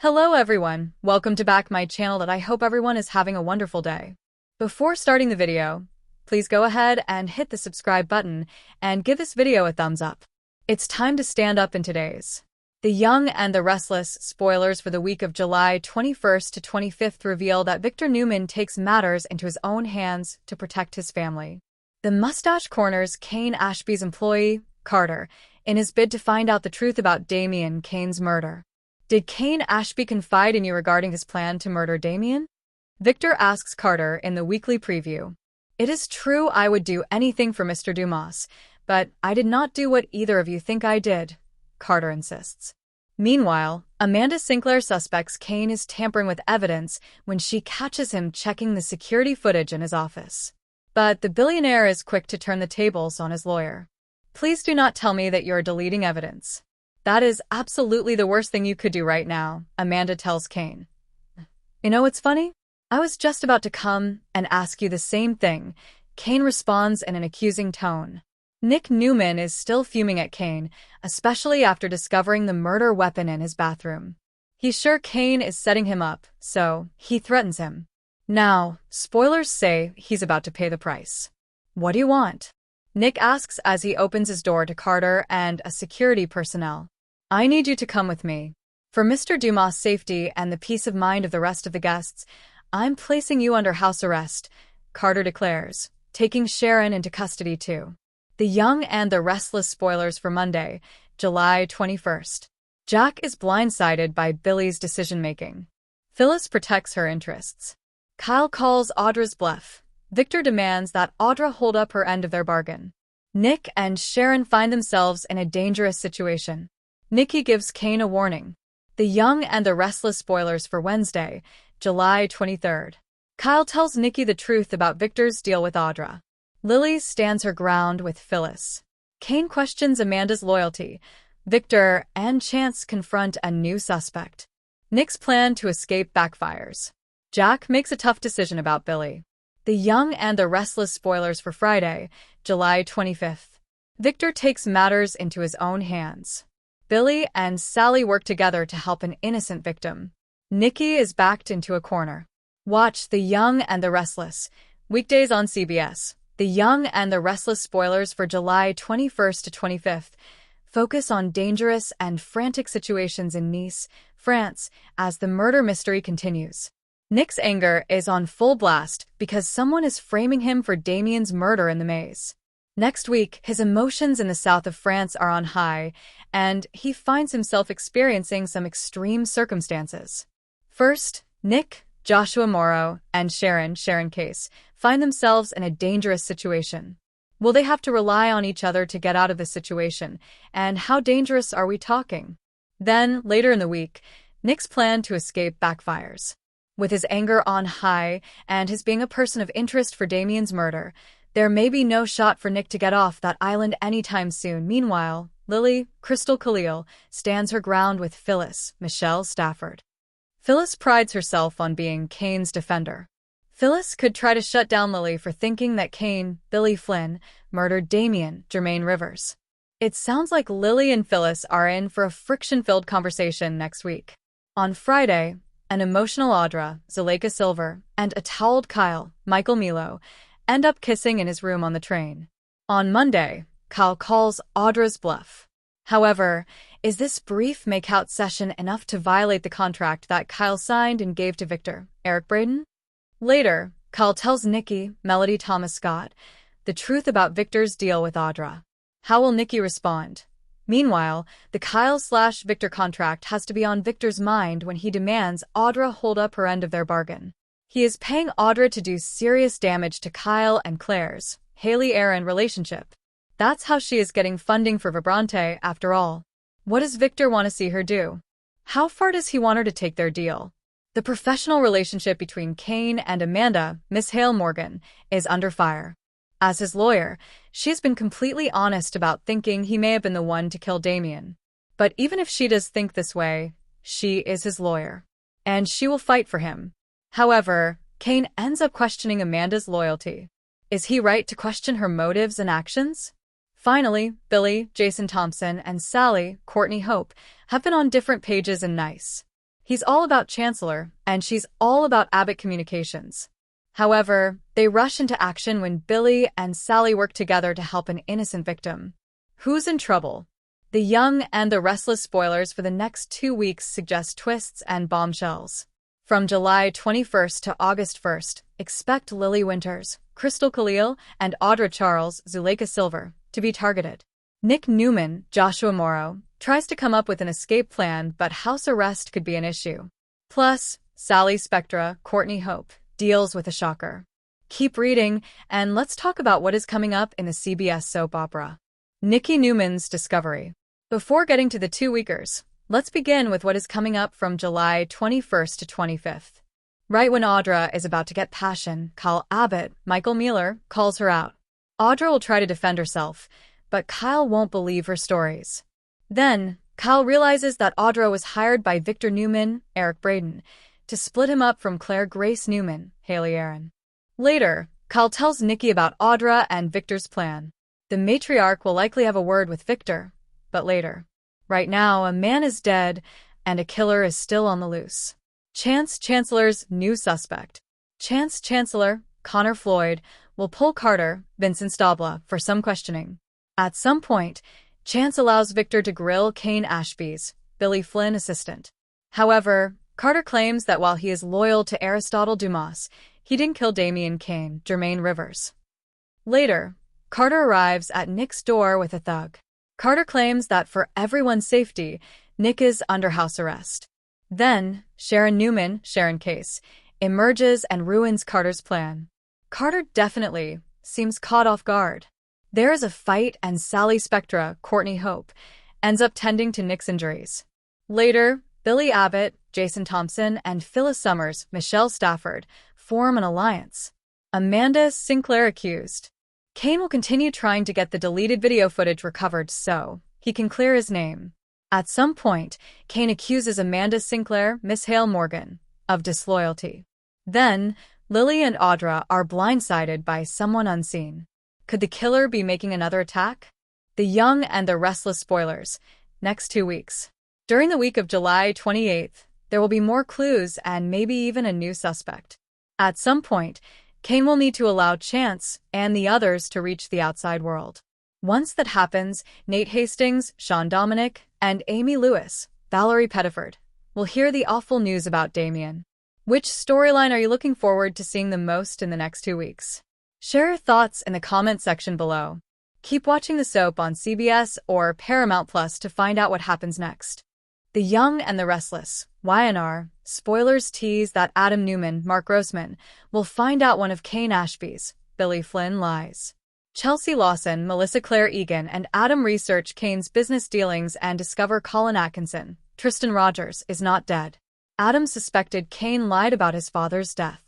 Hello everyone, welcome to back my channel that I hope everyone is having a wonderful day. Before starting the video, please go ahead and hit the subscribe button and give this video a thumbs up. It's time to stand up in today's The Young and the Restless spoilers for the week of July 21st to 25th reveal that Victor Newman takes matters into his own hands to protect his family. The mustache corners Kane Ashby's employee, Carter, in his bid to find out the truth about Damien Kane's murder. Did Kane Ashby confide in you regarding his plan to murder Damien? Victor asks Carter in the weekly preview. It is true I would do anything for Mr. Dumas, but I did not do what either of you think I did, Carter insists. Meanwhile, Amanda Sinclair suspects Kane is tampering with evidence when she catches him checking the security footage in his office. But the billionaire is quick to turn the tables on his lawyer. Please do not tell me that you're deleting evidence. That is absolutely the worst thing you could do right now, Amanda tells Kane. You know what's funny? I was just about to come and ask you the same thing, Kane responds in an accusing tone. Nick Newman is still fuming at Kane, especially after discovering the murder weapon in his bathroom. He's sure Kane is setting him up, so he threatens him. Now, spoilers say he's about to pay the price. What do you want? Nick asks as he opens his door to Carter and a security personnel. I need you to come with me. For Mr. Dumas' safety and the peace of mind of the rest of the guests, I'm placing you under house arrest, Carter declares, taking Sharon into custody too. The Young and the Restless spoilers for Monday, July 21st. Jack is blindsided by Billy's decision-making. Phyllis protects her interests. Kyle calls Audra's bluff. Victor demands that Audra hold up her end of their bargain. Nick and Sharon find themselves in a dangerous situation. Nikki gives Kane a warning. The Young and the Restless spoilers for Wednesday, July 23rd. Kyle tells Nikki the truth about Victor's deal with Audra. Lily stands her ground with Phyllis. Kane questions Amanda's loyalty. Victor and Chance confront a new suspect. Nick's plan to escape backfires. Jack makes a tough decision about Billy. The Young and the Restless spoilers for Friday, July 25th. Victor takes matters into his own hands. Billy and Sally work together to help an innocent victim. Nikki is backed into a corner. Watch The Young and the Restless. Weekdays on CBS. The Young and the Restless spoilers for July 21st to 25th. Focus on dangerous and frantic situations in Nice, France, as the murder mystery continues. Nick's anger is on full blast because someone is framing him for Damien's murder in the maze. Next week, his emotions in the south of France are on high, and he finds himself experiencing some extreme circumstances. First, Nick, Joshua Morrow, and Sharon Case, find themselves in a dangerous situation. Will they have to rely on each other to get out of this situation, and how dangerous are we talking? Then, later in the week, Nick's plan to escape backfires. With his anger on high and his being a person of interest for Damien's murder, there may be no shot for Nick to get off that island anytime soon. Meanwhile, Lily, Crystal Khalil, stands her ground with Phyllis, Michelle Stafford. Phyllis prides herself on being Kane's defender. Phyllis could try to shut down Lily for thinking that Kane, Billy Flynn, murdered Damien, Jermaine Rivers. It sounds like Lily and Phyllis are in for a friction-filled conversation next week. On Friday, an emotional Audra, Zuleika Silver, and a toweled Kyle, Michael Milo, end up kissing in his room on the train. On Monday, Kyle calls Audra's bluff. However, is this brief make-out session enough to violate the contract that Kyle signed and gave to Victor, Eric Braden? Later, Kyle tells Nikki, Melody Thomas Scott, the truth about Victor's deal with Audra. How will Nikki respond? Meanwhile, the Kyle/Victor contract has to be on Victor's mind when he demands Audra hold up her end of their bargain. He is paying Audra to do serious damage to Kyle and Claire's, Haley-Aaron relationship. That's how she is getting funding for Vibrante, after all. What does Victor want to see her do? How far does he want her to take their deal? The professional relationship between Kane and Amanda, Miss Hale Morgan, is under fire. As his lawyer, she has been completely honest about thinking he may have been the one to kill Damien. But even if she does think this way, she is his lawyer. And she will fight for him. However, Kane ends up questioning Amanda's loyalty. Is he right to question her motives and actions? Finally, Billy, Jason Thompson, and Sally, Courtney Hope, have been on different pages in Nice. He's all about Chancellor, and she's all about Abbott Communications. However, they rush into action when Billy and Sally work together to help an innocent victim. Who's in trouble? The Young and the Restless spoilers for the next 2 weeks suggest twists and bombshells. From July 21st to August 1st, expect Lily Winters, Crystal Khalil, and Audra Charles, Zuleika Silver, to be targeted. Nick Newman, Joshua Morrow, tries to come up with an escape plan, but house arrest could be an issue. Plus, Sally Spectra, Courtney Hope, deals with a shocker. Keep reading, and let's talk about what is coming up in the CBS soap opera. Nikki Newman's Discovery. Before getting to the 2-weekers, let's begin with what is coming up from July 21st to 25th. Right when Audra is about to get passion, Kyle Abbott, Michael Mueller, calls her out. Audra will try to defend herself, but Kyle won't believe her stories. Then, Kyle realizes that Audra was hired by Victor Newman, Eric Braden, to split him up from Claire Grace Newman, Haley Aaron. Later, Kyle tells Nikki about Audra and Victor's plan. The matriarch will likely have a word with Victor, but later. Right now, a man is dead, and a killer is still on the loose. Chance Chancellor's new suspect. Chance Chancellor, Connor Floyd, will pull Carter, Vincent Stabla, for some questioning. At some point, Chance allows Victor to grill Kane Ashby's, Billy Flynn assistant. However, Carter claims that while he is loyal to Aristotle Dumas, he didn't kill Damian Kane, Jermaine Rivers. Later, Carter arrives at Nick's door with a thug. Carter claims that for everyone's safety, Nick is under house arrest. Then, Sharon Newman, Sharon Case, emerges and ruins Carter's plan. Carter definitely seems caught off guard. There is a fight and Sally Spectra, Courtney Hope, ends up tending to Nick's injuries. Later, Billy Abbott, Jason Thompson, and Phyllis Summers, Michelle Stafford, form an alliance. Amanda Sinclair accused. Kane will continue trying to get the deleted video footage recovered so he can clear his name. At some point, Kane accuses Amanda Sinclair, Miss Hale Morgan, of disloyalty. Then, Lily and Audra are blindsided by someone unseen. Could the killer be making another attack? The Young and the Restless spoilers. Next 2 weeks. During the week of July 28th, there will be more clues and maybe even a new suspect. At some point, Kane will need to allow Chance and the others to reach the outside world. Once that happens, Nate Hastings, Sean Dominic, and Amy Lewis, Valerie Pettiford, will hear the awful news about Damien. Which storyline are you looking forward to seeing the most in the next 2 weeks? Share your thoughts in the comment section below. Keep watching the soap on CBS or Paramount Plus to find out what happens next. The Young and the Restless, YNR, spoilers tease that Adam Newman, Mark Grossman, will find out one of Kane Ashby's, Billy Flynn, lies. Chelsea Lawson, Melissa Claire Egan, and Adam research Kane's business dealings and discover Colin Atkinson, Tristan Rogers, is not dead. Adam suspected Kane lied about his father's death.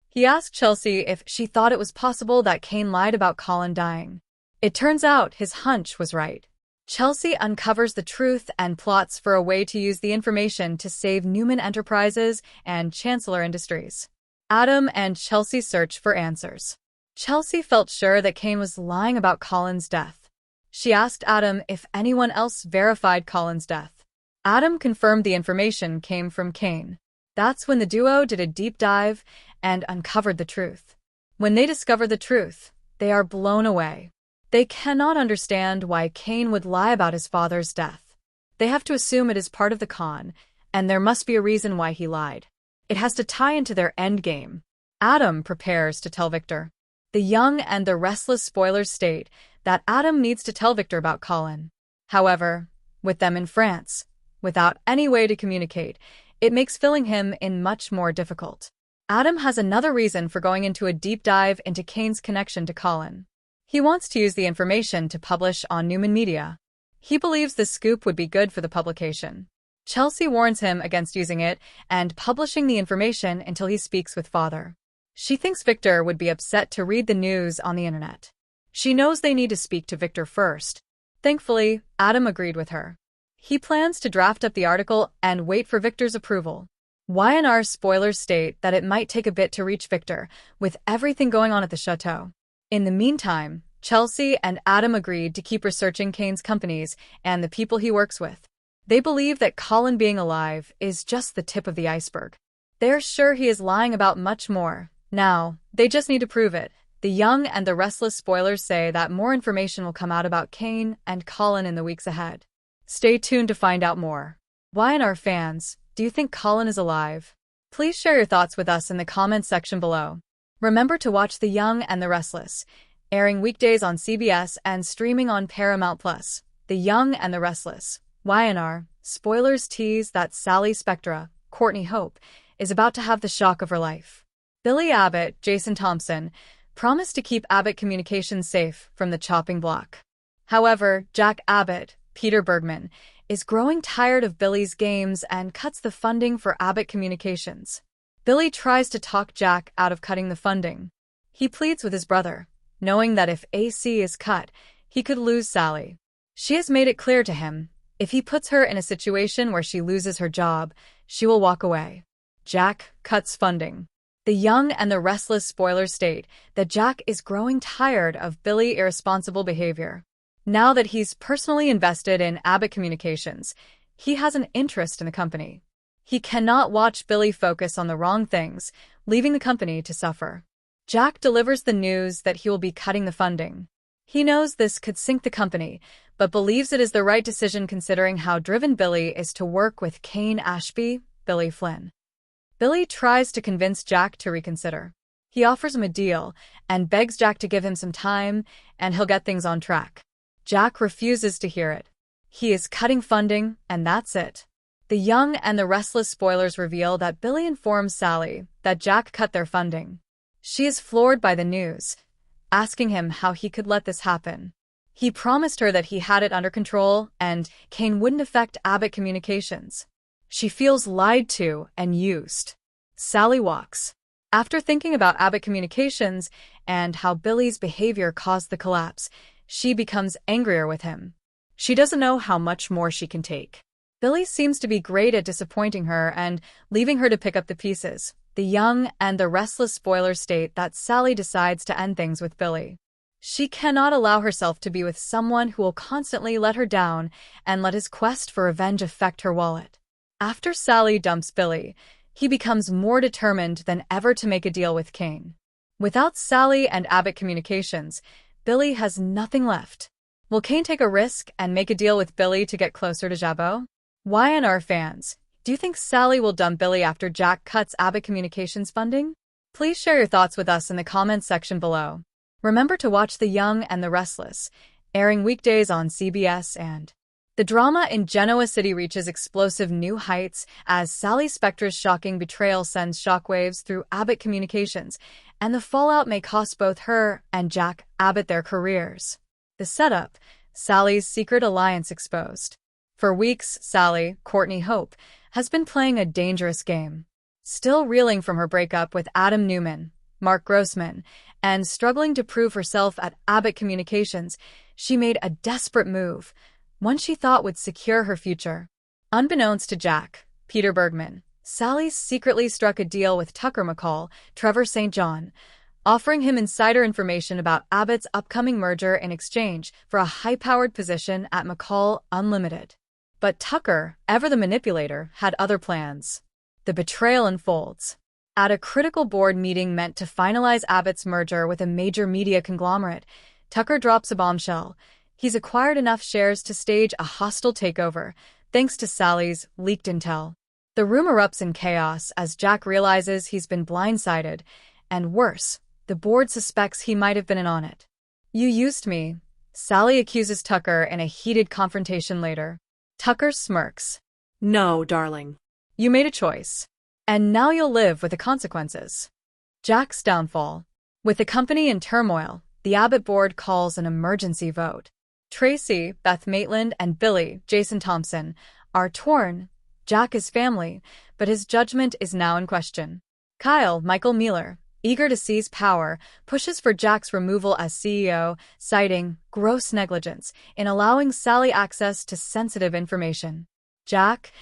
He asked Chelsea if she thought it was possible that Kane lied about Colin dying. It turns out his hunch was right. Chelsea uncovers the truth and plots for a way to use the information to save Newman Enterprises and Chancellor Industries. Adam and Chelsea search for answers. Chelsea felt sure that Kane was lying about Colin's death. She asked Adam if anyone else verified Colin's death. Adam confirmed the information came from Kane. That's when the duo did a deep dive and uncovered the truth. When they discover the truth, they are blown away. They cannot understand why Kane would lie about his father's death. They have to assume it is part of the con, and there must be a reason why he lied. It has to tie into their endgame. Adam prepares to tell Victor. The Young and the Restless spoilers state that Adam needs to tell Victor about Colin. However, with them in France, without any way to communicate, it makes filling him in much more difficult. Adam has another reason for going into a deep dive into Kane's connection to Colin. He wants to use the information to publish on Newman Media. He believes the scoop would be good for the publication. Chelsea warns him against using it and publishing the information until he speaks with father. She thinks Victor would be upset to read the news on the internet. She knows they need to speak to Victor first. Thankfully, Adam agreed with her. He plans to draft up the article and wait for Victor's approval. YNR spoilers state that it might take a bit to reach Victor, with everything going on at the chateau. In the meantime, Chelsea and Adam agreed to keep researching Kane's companies and the people he works with. They believe that Colin being alive is just the tip of the iceberg. They're sure he is lying about much more. Now, they just need to prove it. The Young and the Restless spoilers say that more information will come out about Kane and Colin in the weeks ahead. Stay tuned to find out more. Why and our fans, do you think Colin is alive? Please share your thoughts with us in the comments section below. Remember to watch The Young and the Restless, airing weekdays on CBS and streaming on Paramount+. The Young and the Restless. YNR, spoilers tease that Sally Spectra, Courtney Hope, is about to have the shock of her life. Billy Abbott, Jason Thompson, promised to keep Abbott Communications safe from the chopping block. However, Jack Abbott, Peter Bergman, is growing tired of Billy's games and cuts the funding for Abbott Communications. Billy tries to talk Jack out of cutting the funding. He pleads with his brother, knowing that if AC is cut, he could lose Sally. She has made it clear to him, if he puts her in a situation where she loses her job, she will walk away. Jack cuts funding. The Young and the Restless spoilers state that Jack is growing tired of Billy's irresponsible behavior. Now that he's personally invested in Abbott Communications, he has an interest in the company. He cannot watch Billy focus on the wrong things, leaving the company to suffer. Jack delivers the news that he will be cutting the funding. He knows this could sink the company, but believes it is the right decision considering how driven Billy is to work with Kane Ashby, Billy Flynn. Billy tries to convince Jack to reconsider. He offers him a deal and begs Jack to give him some time and he'll get things on track. Jack refuses to hear it. He is cutting funding, and that's it. The Young and the Restless spoilers reveal that Billy informs Sally that Jack cut their funding. She is floored by the news, asking him how he could let this happen. He promised her that he had it under control and Kane wouldn't affect Abbott Communications. She feels lied to and used. Sally walks. After thinking about Abbott Communications and how Billy's behavior caused the collapse, she becomes angrier with him. She doesn't know how much more she can take. Billy seems to be great at disappointing her and leaving her to pick up the pieces. The Young and the Restless spoilers state that Sally decides to end things with Billy. She cannot allow herself to be with someone who will constantly let her down and let his quest for revenge affect her wallet. After Sally dumps Billy, he becomes more determined than ever to make a deal with Kane. Without Sally and Abbott Communications, Billy has nothing left. Will Kane take a risk and make a deal with Billy to get closer to Jabot? YNR fans, do you think Sally will dump Billy after Jack cuts Abbott Communications funding? Please share your thoughts with us in the comments section below. Remember to watch The Young and the Restless, airing weekdays on CBS and the drama in Genoa City reaches explosive new heights as Sally Spectra's shocking betrayal sends shockwaves through Abbott Communications, and the fallout may cost both her and Jack Abbott their careers. The setup, Sally's secret alliance exposed. For weeks, Sally, Courtney Hope, has been playing a dangerous game. Still reeling from her breakup with Adam Newman, Mark Grossman, and struggling to prove herself at Abbott Communications, she made a desperate move, one she thought would secure her future. Unbeknownst to Jack, Peter Bergman, Sally secretly struck a deal with Tucker McCall, Trevor St. John, offering him insider information about Abbott's upcoming merger in exchange for a high-powered position at McCall Unlimited. But Tucker, ever the manipulator, had other plans. The betrayal unfolds. At a critical board meeting meant to finalize Abbott's merger with a major media conglomerate, Tucker drops a bombshell. He's acquired enough shares to stage a hostile takeover, thanks to Sally's leaked intel. The room erupts in chaos as Jack realizes he's been blindsided, and worse, the board suspects he might have been in on it. "You used me," Sally accuses Tucker in a heated confrontation later. Tucker smirks. "No, darling. You made a choice. And now you'll live with the consequences." Jack's downfall. With the company in turmoil, the Abbott board calls an emergency vote. Tracy, Beth Maitland, and Billy, Jason Thompson, are torn. Jack is family, but his judgment is now in question. Kyle, Michael Mealer, eager to seize power, pushes for Jack's removal as CEO, citing gross negligence in allowing Sally access to sensitive information. Jack,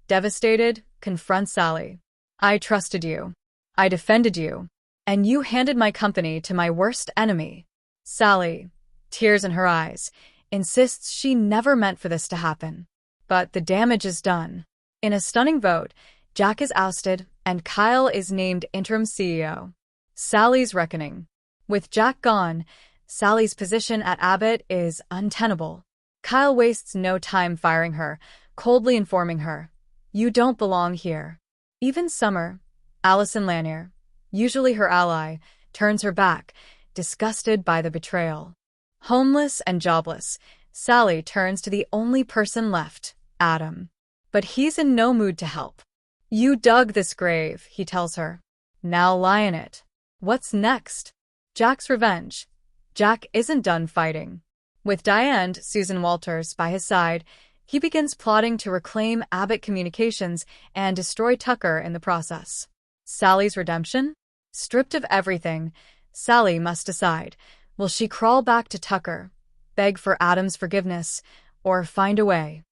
devastated, confronts Sally. "I trusted you. I defended you. And you handed my company to my worst enemy." Sally, tears in her eyes, insists she never meant for this to happen. But the damage is done. In a stunning vote, Jack is ousted, and Kyle is named interim CEO. Sally's reckoning. With Jack gone, Sally's position at Abbott is untenable. Kyle wastes no time firing her, coldly informing her, "You don't belong here." Even Summer, Allison Lanier, usually her ally, turns her back, disgusted by the betrayal. Homeless and jobless, Sally turns to the only person left, Adam. But he's in no mood to help. "You dug this grave," he tells her. "Now lie in it." What's next? Jack's revenge. Jack isn't done fighting. With Diane, Susan Walters, by his side, he begins plotting to reclaim Abbott Communications and destroy Tucker in the process. Sally's redemption? Stripped of everything, Sally must decide. Will she crawl back to Tucker, beg for Adam's forgiveness, or find a way